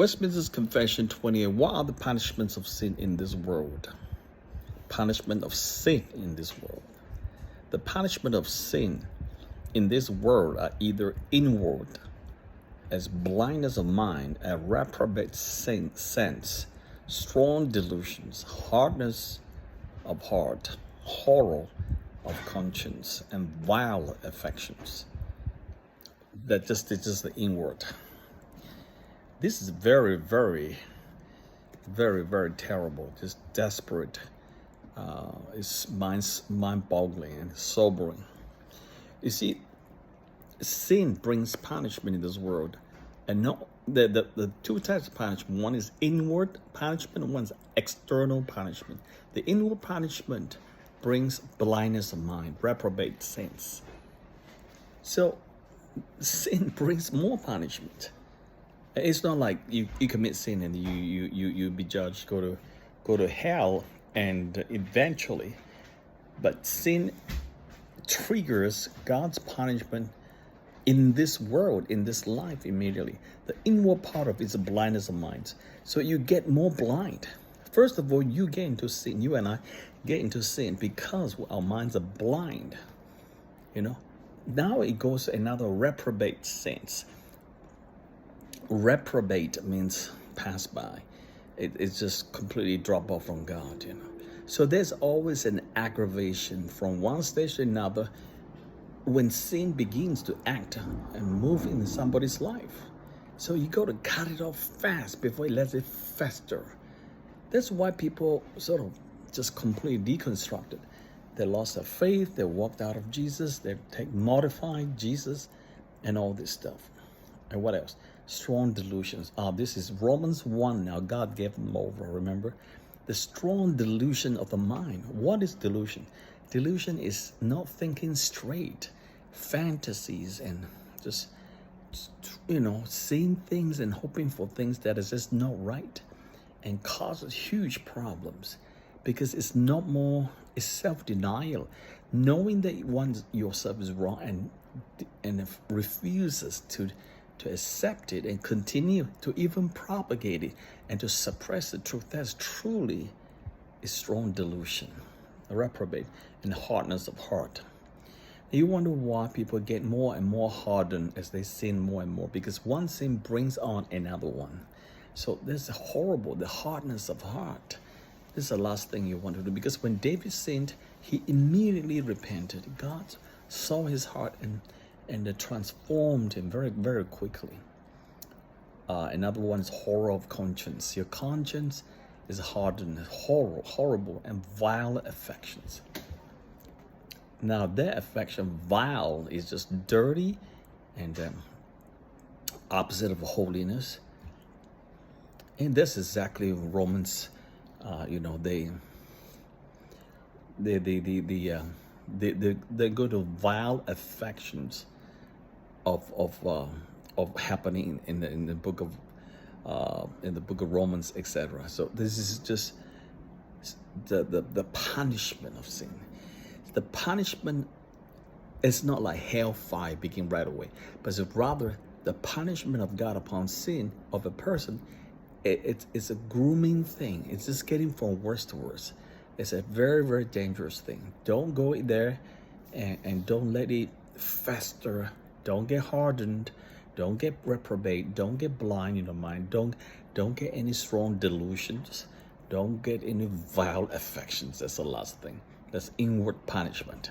Westminster's Confession 28. What are the punishments of sin in this world? Punishment of sin in this world. The punishment of sin in this world are either inward, as blindness of mind, a reprobate sense, strong delusions, hardness of heart, horror of conscience, and vile affections. It's just the inward. This is very, very, very, very terrible. Just desperate. It's mind-boggling and sobering. You see, sin brings punishment in this world, and no, the two types of punishment. One is inward punishment, and one is external punishment. The inward punishment brings blindness of mind, reprobate sense. So sin brings more punishment. It's not like you commit sin and you be judged, go to hell, and eventually, but sin triggers God's punishment in this world, in this life immediately. The inward part of it is a blindness of mind. So you get more blind. First of all, you get into sin. You and I get into sin because our minds are blind. Now it goes another reprobate sense. Reprobate means pass by. It's just completely drop off from God, So there's always an aggravation from one stage to another when sin begins to act and move in somebody's life. So you got to cut it off fast before it lets it fester. That's why people sort of just completely deconstructed. They lost their faith, they walked out of Jesus, they modified Jesus, and all this stuff. And what else? Strong delusions. This is Romans 1 now. God gave them over, remember? The strong delusion of the mind. What is delusion? Delusion is not thinking straight. Fantasies and just seeing things and hoping for things that is just not right, and causes huge problems because it's self-denial. Knowing that yourself is wrong and refuses to accept it and continue to even propagate it and to suppress the truth. That's truly a strong delusion, a reprobate, and hardness of heart. You wonder why people get more and more hardened as they sin more and more, because one sin brings on another one. So this is horrible, the hardness of heart. This is the last thing you want to do, because when David sinned, he immediately repented. God saw his heart and transformed him very, very quickly. Another one is horror of conscience. Your conscience is hardened, horrible, and vile affections. Now, their affection, vile, is just dirty and opposite of holiness. And that's exactly Romans. They go to vile affections of happening in the book of Romans, etc. So this is just the punishment of sin. The punishment is not like hellfire begin right away, but it's rather the punishment of God upon sin of a person. It's a grooming thing. It's just getting from worse to worse. It's a very, very dangerous thing. Don't go there and don't let it fester. Don't get hardened. Don't get reprobate. Don't get blind in your mind. Don't get any strong delusions. Don't get any vile affections. That's the last thing. That's inward punishment.